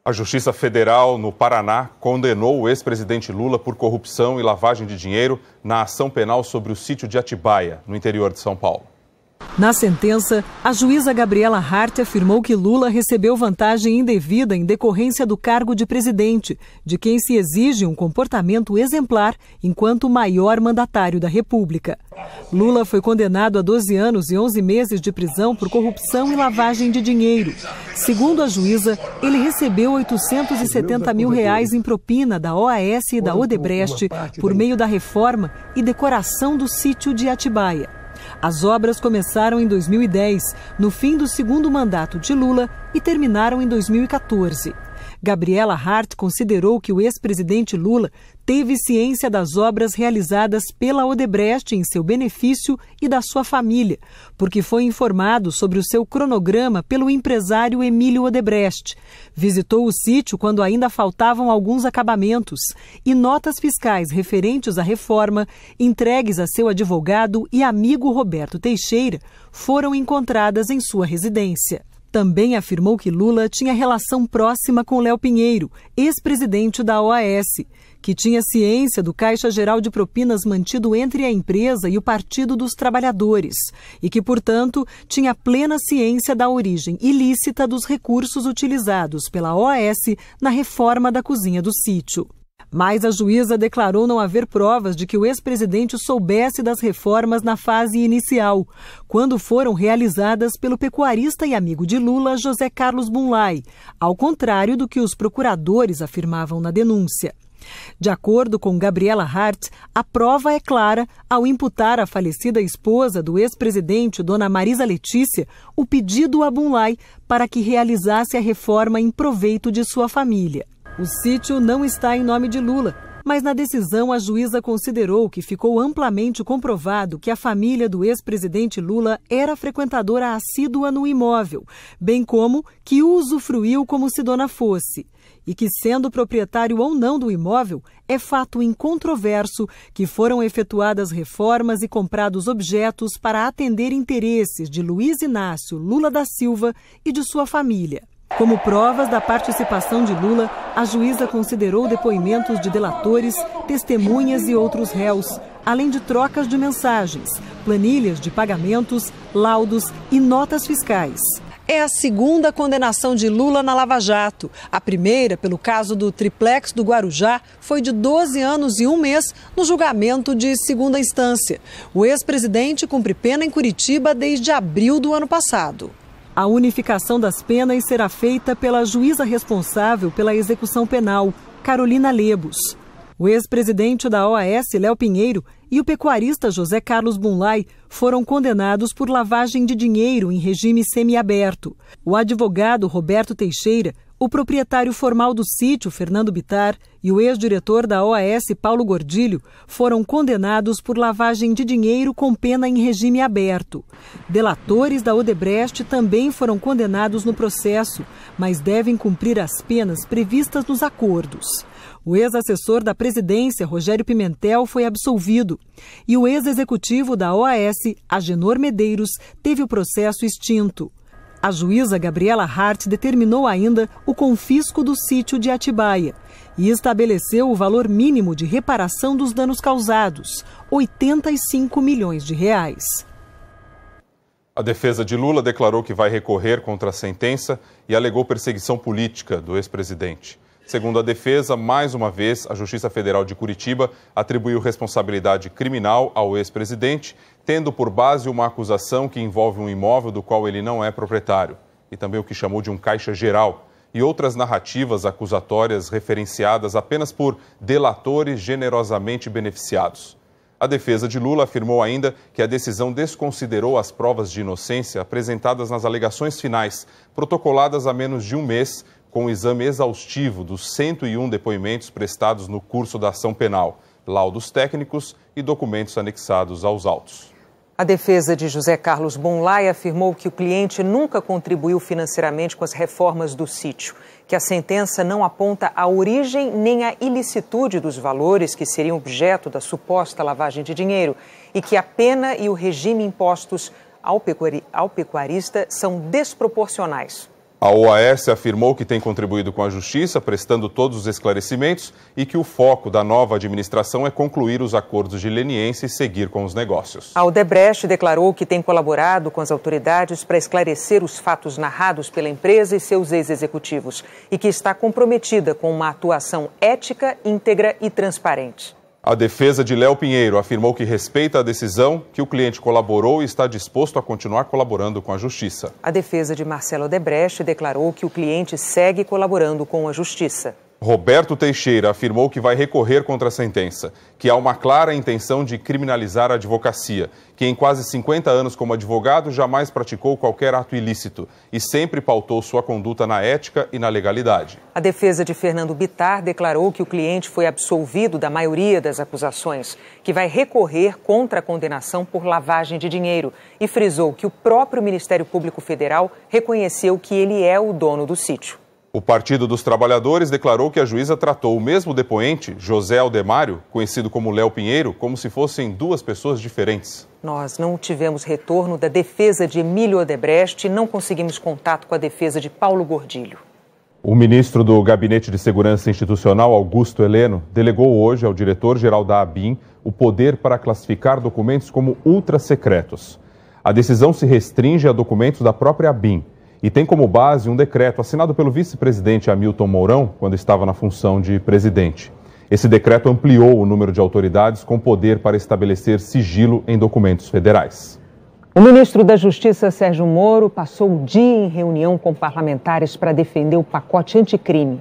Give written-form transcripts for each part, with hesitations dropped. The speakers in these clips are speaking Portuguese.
A Justiça Federal no Paraná condenou o ex-presidente Lula por corrupção e lavagem de dinheiro na ação penal sobre o sítio de Atibaia, no interior de São Paulo. Na sentença, a juíza Gabriela Hart afirmou que Lula recebeu vantagem indevida em decorrência do cargo de presidente, de quem se exige um comportamento exemplar enquanto maior mandatário da República. Lula foi condenado a 12 anos e 11 meses de prisão por corrupção e lavagem de dinheiro. Segundo a juíza, ele recebeu R$870 mil em propina da OAS e da Odebrecht por meio da reforma e decoração do sítio de Atibaia. As obras começaram em 2010, no fim do segundo mandato de Lula, e terminaram em 2014. Gabriela Hart considerou que o ex-presidente Lula teve ciência das obras realizadas pela Odebrecht em seu benefício e da sua família, porque foi informado sobre o seu cronograma pelo empresário Emílio Odebrecht. Visitou o sítio quando ainda faltavam alguns acabamentos e notas fiscais referentes à reforma, entregues a seu advogado e amigo Roberto Teixeira, foram encontradas em sua residência. Também afirmou que Lula tinha relação próxima com Léo Pinheiro, ex-presidente da OAS, que tinha ciência do Caixa Geral de Propinas mantido entre a empresa e o Partido dos Trabalhadores e que, portanto, tinha plena ciência da origem ilícita dos recursos utilizados pela OAS na reforma da cozinha do sítio. Mas a juíza declarou não haver provas de que o ex-presidente soubesse das reformas na fase inicial, quando foram realizadas pelo pecuarista e amigo de Lula, José Carlos Bunlai, ao contrário do que os procuradores afirmavam na denúncia. De acordo com Gabriela Hart, a prova é clara ao imputar à falecida esposa do ex-presidente, dona Marisa Letícia, o pedido a Bunlai para que realizasse a reforma em proveito de sua família. O sítio não está em nome de Lula, mas na decisão a juíza considerou que ficou amplamente comprovado que a família do ex-presidente Lula era frequentadora assídua no imóvel, bem como que o usufruiu como se dona fosse, e que, sendo proprietário ou não do imóvel, é fato incontroverso que foram efetuadas reformas e comprados objetos para atender interesses de Luiz Inácio Lula da Silva e de sua família. Como provas da participação de Lula, a juíza considerou depoimentos de delatores, testemunhas e outros réus, além de trocas de mensagens, planilhas de pagamentos, laudos e notas fiscais. É a segunda condenação de Lula na Lava Jato. A primeira, pelo caso do triplex do Guarujá, foi de 12 anos e 1 mês no julgamento de segunda instância. O ex-presidente cumpre pena em Curitiba desde abril do ano passado. A unificação das penas será feita pela juíza responsável pela execução penal, Carolina Lebos. O ex-presidente da OAS, Léo Pinheiro, e o pecuarista José Carlos Bunlai foram condenados por lavagem de dinheiro em regime semiaberto. O advogado Roberto Teixeira, o proprietário formal do sítio, Fernando Bittar, e o ex-diretor da OAS, Paulo Gordilho, foram condenados por lavagem de dinheiro com pena em regime aberto. Delatores da Odebrecht também foram condenados no processo, mas devem cumprir as penas previstas nos acordos. O ex-assessor da presidência, Rogério Pimentel, foi absolvido. E o ex-executivo da OAS, Agenor Medeiros, teve o processo extinto. A juíza Gabriela Hart determinou ainda o confisco do sítio de Atibaia e estabeleceu o valor mínimo de reparação dos danos causados, R$85 milhões. A defesa de Lula declarou que vai recorrer contra a sentença e alegou perseguição política do ex-presidente. Segundo a defesa, mais uma vez, a Justiça Federal de Curitiba atribuiu responsabilidade criminal ao ex-presidente, tendo por base uma acusação que envolve um imóvel do qual ele não é proprietário, e também o que chamou de um caixa geral, e outras narrativas acusatórias referenciadas apenas por delatores generosamente beneficiados. A defesa de Lula afirmou ainda que a decisão desconsiderou as provas de inocência apresentadas nas alegações finais, protocoladas há menos de um mês, com o exame exaustivo dos 101 depoimentos prestados no curso da ação penal, laudos técnicos e documentos anexados aos autos. A defesa de José Carlos Bunlai afirmou que o cliente nunca contribuiu financeiramente com as reformas do sítio, que a sentença não aponta a origem nem a ilicitude dos valores que seriam objeto da suposta lavagem de dinheiro e que a pena e o regime impostos ao pecuarista são desproporcionais. A OAS afirmou que tem contribuído com a Justiça, prestando todos os esclarecimentos e que o foco da nova administração é concluir os acordos de leniência e seguir com os negócios. A Odebrecht declarou que tem colaborado com as autoridades para esclarecer os fatos narrados pela empresa e seus ex-executivos e que está comprometida com uma atuação ética, íntegra e transparente. A defesa de Léo Pinheiro afirmou que respeita a decisão, que o cliente colaborou e está disposto a continuar colaborando com a Justiça. A defesa de Marcelo Odebrecht declarou que o cliente segue colaborando com a Justiça. Roberto Teixeira afirmou que vai recorrer contra a sentença, que há uma clara intenção de criminalizar a advocacia, que em quase 50 anos como advogado jamais praticou qualquer ato ilícito e sempre pautou sua conduta na ética e na legalidade. A defesa de Fernando Bittar declarou que o cliente foi absolvido da maioria das acusações, que vai recorrer contra a condenação por lavagem de dinheiro e frisou que o próprio Ministério Público Federal reconheceu que ele é o dono do sítio. O Partido dos Trabalhadores declarou que a juíza tratou o mesmo depoente, José Aldemário, conhecido como Léo Pinheiro, como se fossem duas pessoas diferentes. Nós não tivemos retorno da defesa de Emílio Odebrecht e não conseguimos contato com a defesa de Paulo Gordilho. O ministro do Gabinete de Segurança Institucional, Augusto Heleno, delegou hoje ao diretor-geral da ABIN o poder para classificar documentos como ultrasecretos. A decisão se restringe a documentos da própria ABIN e tem como base um decreto assinado pelo vice-presidente Hamilton Mourão, quando estava na função de presidente. Esse decreto ampliou o número de autoridades com poder para estabelecer sigilo em documentos federais. O ministro da Justiça, Sérgio Moro, passou o dia em reunião com parlamentares para defender o pacote anticrime.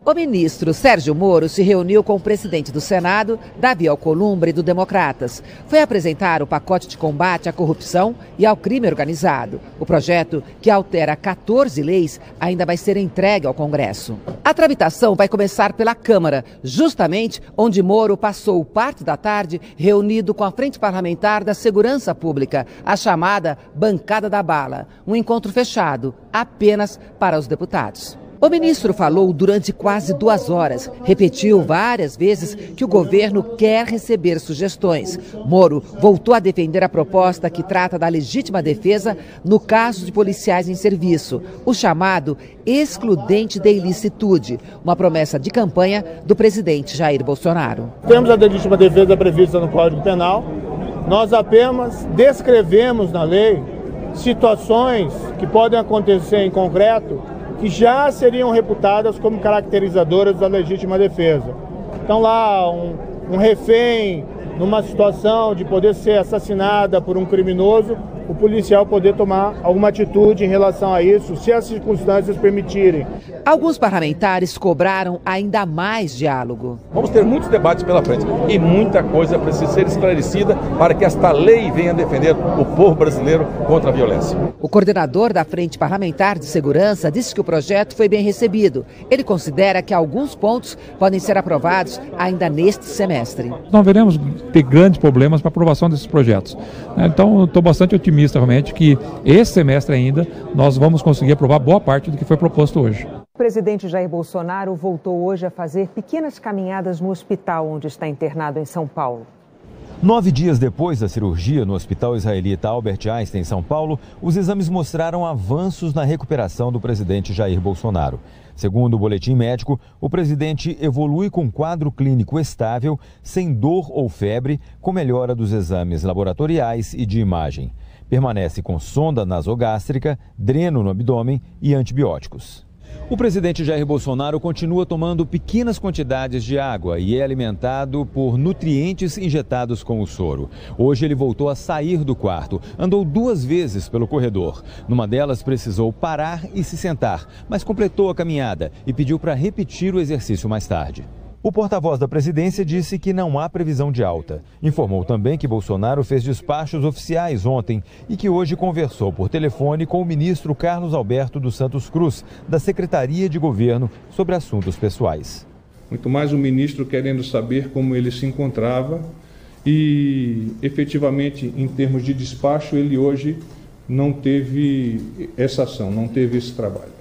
O ministro Sérgio Moro se reuniu com o presidente do Senado, Davi Alcolumbre, do Democratas. Foi apresentar o pacote de combate à corrupção e ao crime organizado. O projeto, que altera 14 leis, ainda vai ser entregue ao Congresso. A tramitação vai começar pela Câmara, justamente onde Moro passou parte da tarde reunido com a Frente Parlamentar da Segurança Pública, a chamada Bancada da Bala. Um encontro fechado, apenas para os deputados. O ministro falou durante quase 2 horas, repetiu várias vezes que o governo quer receber sugestões. Moro voltou a defender a proposta que trata da legítima defesa no caso de policiais em serviço, o chamado excludente de ilicitude, uma promessa de campanha do presidente Jair Bolsonaro. Temos a legítima defesa prevista no Código Penal, nós apenas descrevemos na lei situações que podem acontecer em concreto que já seriam reputadas como caracterizadoras da legítima defesa. Então lá, um refém numa situação de poder ser assassinada por um criminoso, o policial poder tomar alguma atitude em relação a isso, se as circunstâncias permitirem. Alguns parlamentares cobraram ainda mais diálogo. Vamos ter muitos debates pela frente e muita coisa precisa ser esclarecida para que esta lei venha defender o povo brasileiro contra a violência. O coordenador da Frente Parlamentar de Segurança disse que o projeto foi bem recebido. Ele considera que alguns pontos podem ser aprovados ainda neste semestre. Não veremos ter grandes problemas para a aprovação desses projetos. Então, estou bastante otimista realmente que esse semestre ainda nós vamos conseguir aprovar boa parte do que foi proposto hoje. O presidente Jair Bolsonaro voltou hoje a fazer pequenas caminhadas no hospital onde está internado em São Paulo. 9 dias depois da cirurgia no Hospital Israelita Albert Einstein, em São Paulo, os exames mostraram avanços na recuperação do presidente Jair Bolsonaro. Segundo o boletim médico, o presidente evolui com quadro clínico estável, sem dor ou febre, com melhora dos exames laboratoriais e de imagem. Permanece com sonda nasogástrica, dreno no abdômen e antibióticos. O presidente Jair Bolsonaro continua tomando pequenas quantidades de água e é alimentado por nutrientes injetados com o soro. Hoje ele voltou a sair do quarto, andou 2 vezes pelo corredor. Numa delas precisou parar e se sentar, mas completou a caminhada e pediu para repetir o exercício mais tarde. O porta-voz da presidência disse que não há previsão de alta. Informou também que Bolsonaro fez despachos oficiais ontem e que hoje conversou por telefone com o ministro Carlos Alberto dos Santos Cruz, da Secretaria de Governo, sobre assuntos pessoais. Muito mais o ministro querendo saber como ele se encontrava e, efetivamente, em termos de despacho, ele hoje não teve essa ação, não teve esse trabalho.